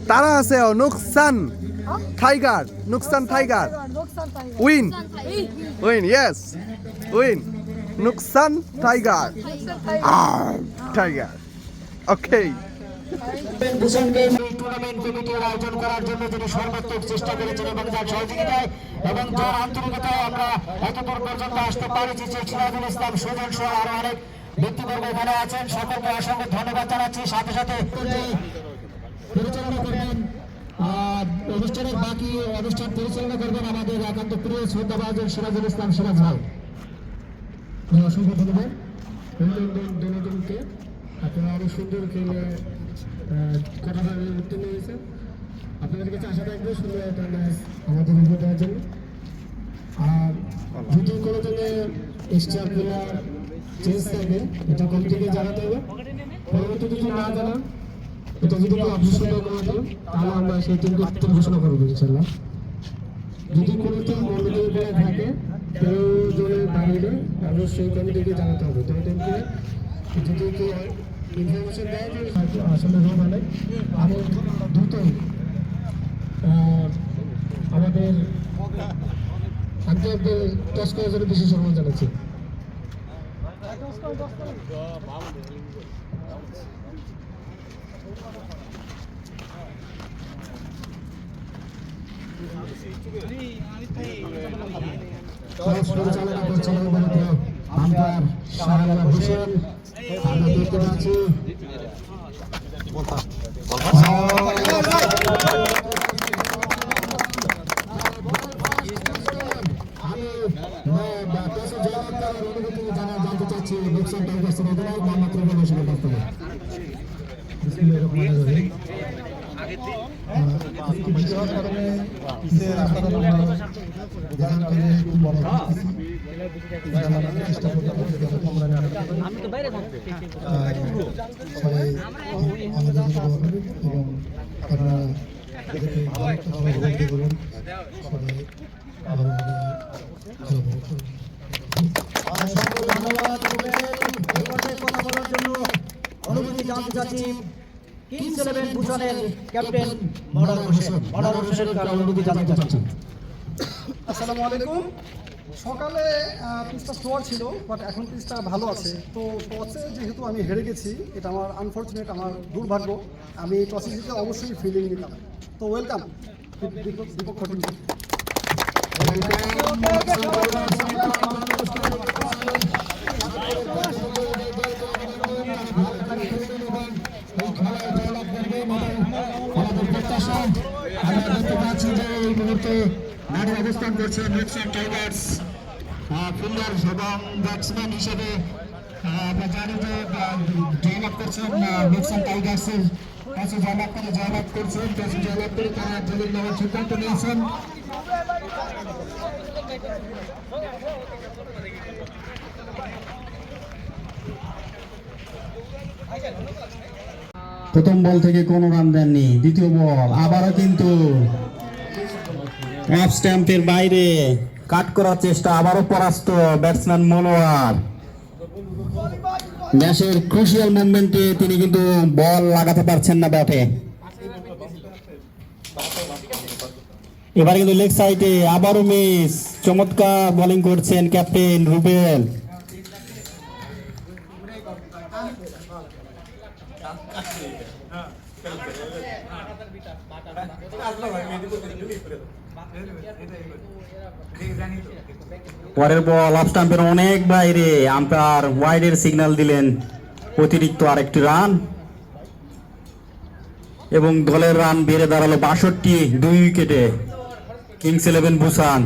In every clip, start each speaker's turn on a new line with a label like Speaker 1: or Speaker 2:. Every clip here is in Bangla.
Speaker 1: তারা আছে নুকসান টাইগার উইন ইয়েস উইন নুকসান টাইগার ওকে
Speaker 2: ভূষণকে টুর্নামেন্ট কমিটির আয়োজন করার জন্য যিনি সর্বাত্মক চেষ্টা করেছেন এবং যার সহযোগিতায় এবং যার আন্তরিকতায় আমরা এতদূর পর্যন্ত আসতে পারেছি যে সিরাজুল ইসলাম সুজন সহ আরো অনেক ব্যক্তিবর্গ এখানে আছেন, সকলকে অসংখ্য ধন্যবাদ জানাচ্ছি। সাথে সাথে পরিচালনা করবেন অনুষ্ঠানের বাকি অনুষ্ঠান পরিচালনা করবেন আমাদের একান্ত প্রিয় শ্রদ্ধাভাজন সিরাজুল ইসলাম সিরাজ ভাই। অসংখ্য ধন্যবাদ দুজনকে, আপনারা আরো সুন্দর খেলে কথাটা উত্তীর্ণ হয়েছেন। আপনাদের কাছে আশা থাকবে সুন্দর একটা ম্যাচ আমাদের উপর দেওয়ার জন্য। আর যদি কোনো জন্য এক্সট্রা প্লেয়ার চেঞ্জ থাকে এটা কমিটিকে জানাতে হবে। পরবর্তী যদি না জানান, এটা যদি কেউ অবশ্যই করে দেন, তাহলে আমরা সেই টিমকে ঘোষণা করবো ইনশাল্লাহ। যদি কোনো টিম মনোযোগ করে থাকে কেউ জনের বাইরে, অবশ্যই কমিটিকে জানাতে হবে। তো টিমকে যদি কেউ ইনফরমেশন দেয় যে আসলে রোগ হয়, আমি দ্রুতই আমাদের আন্তর্জাতিক টস করার জন্য বিশেষ সম্মান জানাচ্ছি। পরিচালনা করছেন আম্পায়ার শাহরিয়ার হোসেন। আমরা দেখতে পাচ্ছি জানতে চাচ্ছি লোকসান টাইগার্স মাত্র অনুমতি জানতে চাচ্ছি কিংস ইলেভেন ভূষণের ক্যাপ্টেন মডার হোসেনের কারণে অনুমতি জানতে চাচ্ছি।
Speaker 3: আসসালামু আলাইকুম। সকালে পিচটা স্লোয়ার ছিল, বাট এখন পিচটা ভালো আছে। তো টসে যেহেতু আমি হেরে গেছি, এটা আমার আনফর্চুনেট, আমার দুর্ভাগ্য। আমি টসে জিতে অবশ্যই ফিল্ডিং নিতাম। তো ওয়েলকাম বিপক্ষ টিমকে।
Speaker 2: অবস্থান করছেন লোকসান টাইগার্স ফিল্ডার এবং ব্যাটসম্যান হিসেবে। আমরা জানি যে জয়লাভ করছেন লোকসান টাইগার্সের কাছে, জয়লাভ করছেন জয়লাভ করে তারা জয়ী নেওয়ার সিদ্ধান্ত নিয়েছেন। প্রথম বল থেকে কোনো রান দেননি, দ্বিতীয় বল আবারও কিন্তু অফ স্ট্যাম্পের বাইরে কাট করার চেষ্টা, আবারও পরাস্ত ব্যাটসম্যান মনোয়ার। ম্যাচের ক্রুশিয়াল মুভমেন্টে তিনি কিন্তু বল লাগাতে পারছেন না ব্যাটে। এবার কিন্তু লেগ সাইডে আবারও মিস, চমৎকার বোলিং করছেন ক্যাপ্টেন রুবেল। পরের বল অফ স্টাম্পের অনেক বাইরে, আম্পায়ার ওয়াইডের সিগন্যাল দিলেন, অতিরিক্ত আরেকটি রান এবং দলের রান বেড়ে দাঁড়ালো ৬২, ২ উইকেটে কিংস ইলেভেন ভূষণ।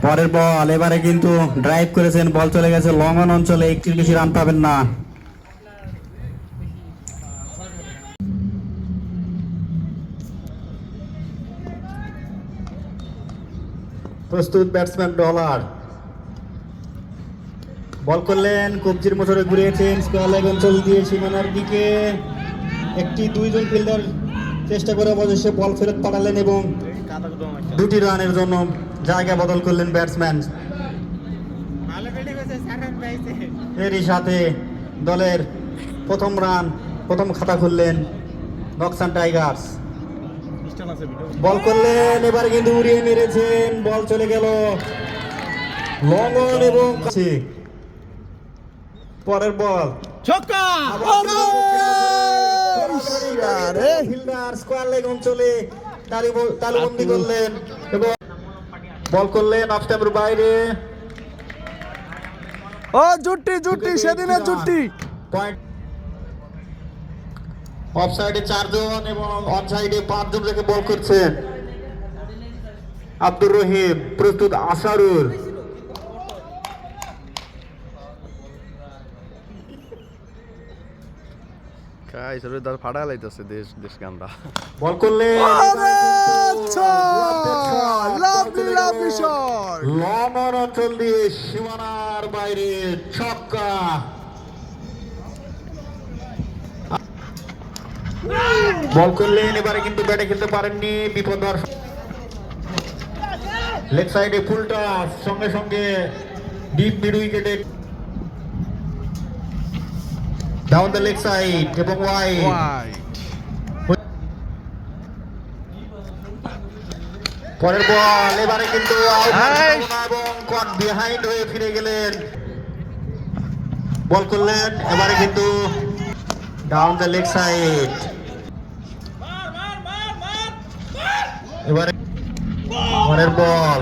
Speaker 2: পরের বল এবারে কিন্তু ড্রাইভ করেছেন, বল চলে গেছে লং অন অঞ্চলে, একটির বেশি রান পাবেন না। প্রস্তুত ব্যাটসম্যান ডলার, বল করলেন, কবজির মোটরে ঘুরিয়েছেন, স্কোয়ার লেগ অঞ্চল দিয়ে সীমানার দিকে একটি দুইজন ফিল্ডার চেষ্টা করে অবশেষে বল ফেরত পাঠালেন এবং ২টি রানের জন্য জায়গা বদল করলেন ব্যাটসম্যান।
Speaker 4: এরই সাথে দলের প্রথম রান, প্রথম খাতা খুললেন নকসান টাইগার্স। বল করলেন, এবার কিন্তু উড়িয়ে মেরেছেন, বল চলে গেল লং অন এবং পরের বল ফিল্ডার স্কোয়ার লেগ অঞ্চলে তালুবন্দি করলেন এবং বল করলেন অফ স্ট্যাম্পের বাইরে।
Speaker 1: ও জুটি জুটি সেদিনের জুটি।
Speaker 4: পয়েন্ট অফ সাইডে 4 জন এবং অন সাইডে 5 জন রেখে বল করছেন। আব্দুর রহিম প্রস্তুত, আসারুল
Speaker 1: কাই সরে দার ফাড়া লাইতাছে দেশ দেশ গান্ডা।
Speaker 4: বল করলেন,
Speaker 1: lovely lovely shot.
Speaker 4: Long on অঞ্চল দিয়ে সীমানার বাইরে ছক্কা। বল করলেন, এবারে কিন্তু ব্যাটে খেলতে পারেননি, বিপদ হওয়ার লেগ সাইডে ফুল টাচ, সঙ্গে সঙ্গে ডিপ মিড উইকেটে ডাউন দ্য লেগ সাইড এবং ওয়াইড। পরের বল, এবারে কিন্তু আউট এবং কট বিহাইন্ড হয়ে ফিরে গেলেন। বল করলেন, এবারে কিন্তু ডাউন দ্য লেগ সাইড। এবারে পরের বল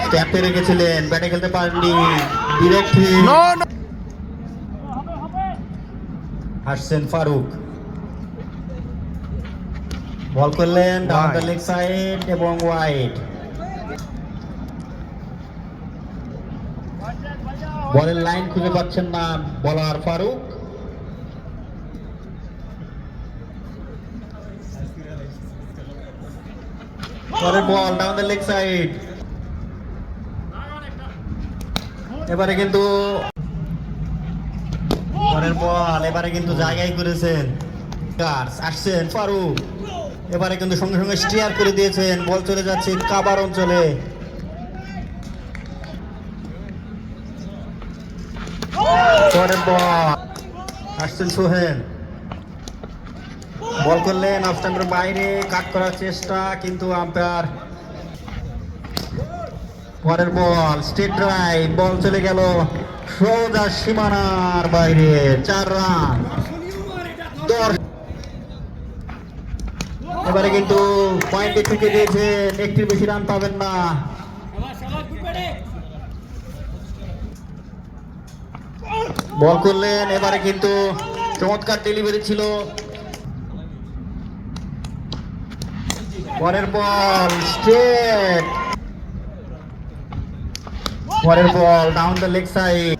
Speaker 4: স্ট্যাম্পে রেখেছিলেন, ব্যাটে খেলতে পারেননি, ডিরেক্ট হিট। হাসছেন ফারুক, বল করলেন ডাউন দ্য লেগ সাইড এবং ওয়াইড। বলের লাইন খুঁজে পাচ্ছেন না বলার ফারুক। পরের ball down the leg side, এবারে কিন্তু পরের বল, এবারে কিন্তু জায়গায় করেছেন আসছেন ফারুক, এবারে কিন্তু সঙ্গে সঙ্গে স্টিয়ার করে দিয়েছেন, বল চলে যাচ্ছে কাবার অঞ্চলে। পরের বল আসছেন সোহেল, বল করলেন অফ স্ট্যাম্পের বাইরে, কাট করার চেষ্টা কিন্তু আম্পায়ার। পরের বল স্ট্রেট ড্রাইভ, বল চলে গেল সোজা সীমানার বাইরে, 4 রান। এবারে কিন্তু পয়েন্টে থেকে দিয়েছেন, একটির বেশি রান পাবেন না। বল করলেন, এবারে কিন্তু চমৎকার ডেলিভারি ছিল। পরের বল স্ট্রেট, পরের ball down the leg side,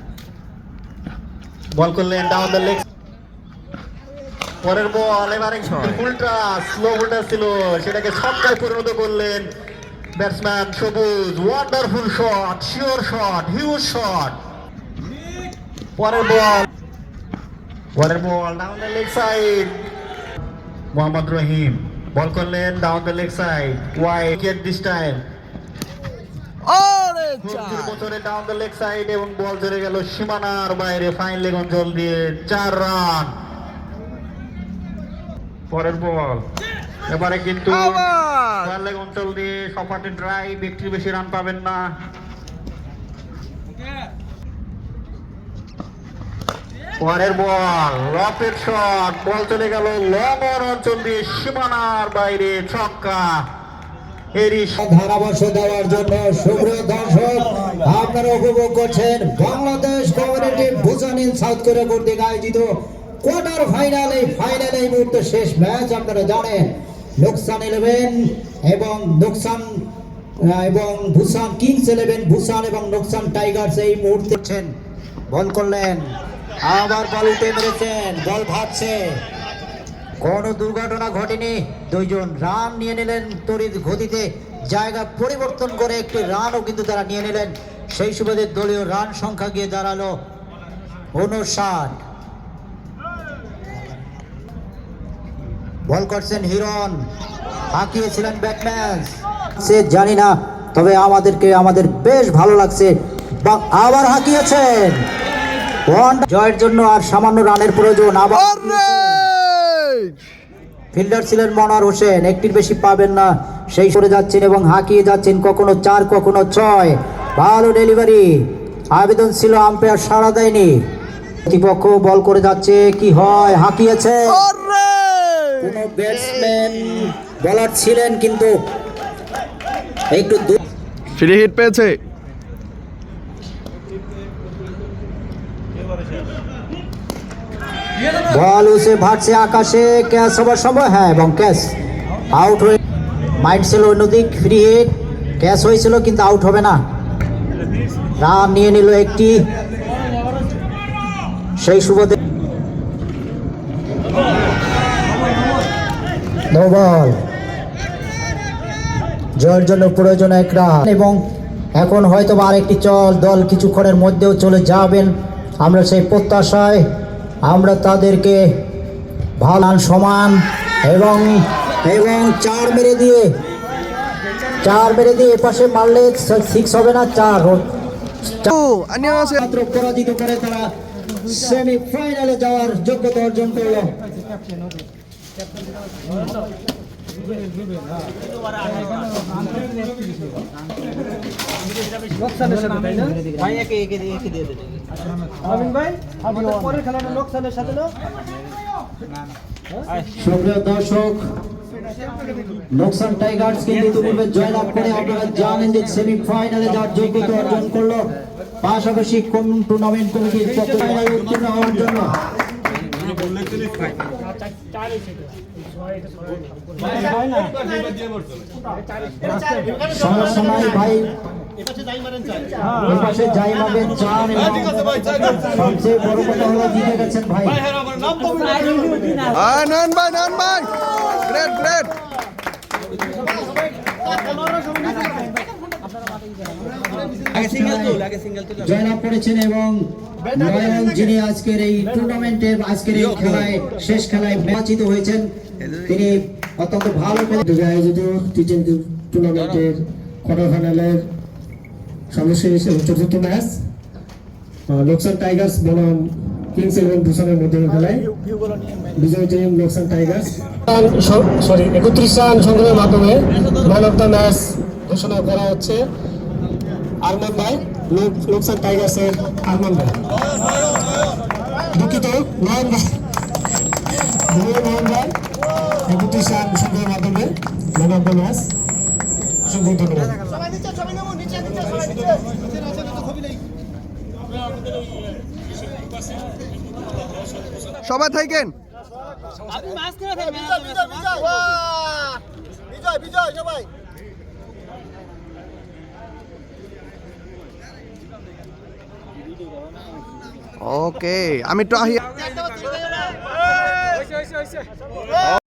Speaker 4: বল করলেন ডাউন দ্য লেগ। পরের বল এবারে উল্টা স্লো উল্টা ছিল, সেটাকে ছক্কায় পরিণত করলেন batsman Sabuj. Wonderful shot, sure shot, huge shot. পরের ball down the leg side, Mohammad Rahim ball করলেন down the leg side, wide this time. বছরে ডাউন দ্য লেগ সাইড এবং বল চলে গেল সীমানার বাইরে, ফাইন লেগ অঞ্চল দিয়ে 4 রান। পরের বল এবারে কিন্তু ফাইন লেগ অঞ্চল দিয়ে সপাটে ড্রাইভ, একটির বেশি রান পাবেন না। পরের বল রকেট শট, বল চলে গেল লং অন অঞ্চল দিয়ে সীমানার বাইরে, ছক্কা। এরই
Speaker 2: ধারাভাষ্য দেওয়ার জন্য সুপ্রিয় দর্শক, আপনারা উপভোগ করছেন বাংলাদেশ কমিউনিটি ভুসানিন সাউথ কোরিয়া কর্তৃক আয়োজিত কোয়ার্টার ফাইনাল। এই মুহূর্তে শেষ ম্যাচ আপনারা জানেন, নোকসান 11 এবং ভুসান কিংস 11, ভুসান এবং নোকসান টাইগার্স এই মুহূর্তে বল করলেন, আবার বল উঠে মেরেছেন, বল ভাগছে, কোনো দুর্ঘটনা ঘটেনি। 2 জন রান নিয়ে নিলেন তড়িৎ গতিতে, জায়গা পরিবর্তন করে একটি রানও কিন্তু তারা নিয়ে নিলেন। সেই সুবাদে দলীয় রান সংখ্যা গিয়ে দাঁড়ালো 59। বল করছেন হিরন, হাঁকিয়েছিলেন ব্যাটম্যান, সে জানি না, তবে আমাদের বেশ ভালো লাগছে। আবার হাঁকিয়েছেন, জয়ের জন্য আর সামান্য রানের প্রয়োজন। আবার ফিল্ডার ছিলেন মনোয়ার হোসেন, একটির বেশি পাবেন না, সেই সরে যাচ্ছেন এবং হাঁকিয়ে যাচ্ছেন, কখনো 4 কখনো 6। ভালো ডেলিভারি, আবেদন ছিল, আম্পায়ার সাড়া দেয়নি। প্রতিপক্ষ বল করে যাচ্ছে, কি হয়, হাঁকিয়েছে। কোন ব্যাটসম্যান বলার ছিলেন কিন্তু একটু
Speaker 1: ফ্রি হিট পেয়েছে।
Speaker 2: বল উসে ভাটছে আকাশে, ক্যাচ হবার সময়, হ্যাঁ, এবং ক্যাচ আউট হয়ে মাইন্ড ছিল অন্যদিক। ফ্রি হিট ক্যাচ হয়েছিল কিন্তু আউট হবে না, রান নিয়ে নিল একটি। সেই সুবাদে নো বল, জয়ের জন্য প্রয়োজন 1 রান এবং এখন হয়তো বা আরেকটি দল কিছুক্ষণের মধ্যেও চলে যাবেন, আমরা সেই প্রত্যাশায় আমরা তাদেরকে ভালো সমান এবং 4 মেরে দিয়ে এপাশে মারলে 6 হবে না, 4 মাত্র পরাজিত করে তারা সেমিফাইনালে যাওয়ার যোগ্যতা অর্জন করল। সুপ্রিয় দর্শক, লোকসান টাইগার্স কিন্তু ইতিপূর্বে জয়লাভ করে আপনারা জানেন যে সেমিফাইনালে যাওয়ার যোগ্যতা অর্জন করলো। পাশাপাশি কোন টুর্নামেন্ট কমিটির ফাইনালে উত্তীর্ণ হওয়ার জন্য সময় ভাই এপাশে যাই মারবেন চান এবং সবচেয়ে বড় কথা হলো জিতে গেছেন ভাই।
Speaker 1: নয়ন ভাই গ্রেট গ্রেট।
Speaker 2: জয়লাভ করেছেন এবং নয়ন যিনি আজকের এই টুর্নামেন্টের আজকের এই খেলায় শেষ খেলায় নির্বাচিত হয়েছেন, তিনি অত্যন্ত ভালো আয়োজিত টি20 টুর্নামেন্টের কোয়ার্টার ফাইনালের সর্বশেষ এবং চতুর্থ ম্যাচ লোকসান টাইগার্স বনাম কিংস 11 বুসানের মধ্যে খেলায় বিজয়ী টিম লোকসান টাইগার্স 31 রান সংগ্রহের মাধ্যমে ম্যান অফ দ্য ম্যাচ ঘোষণা করা হচ্ছে আরমান ভাই, লোকসান টাইগার্সের আরমান ভাই। দুঃখিত, নয়ন ভাই 31 রান সংগ্রহের মাধ্যমে ম্যান অফ দ্য ম্যাচ। অসংখ্য ধন্যবাদ।
Speaker 1: সবাই থাকেন। ওকে, আমি একটু আহি।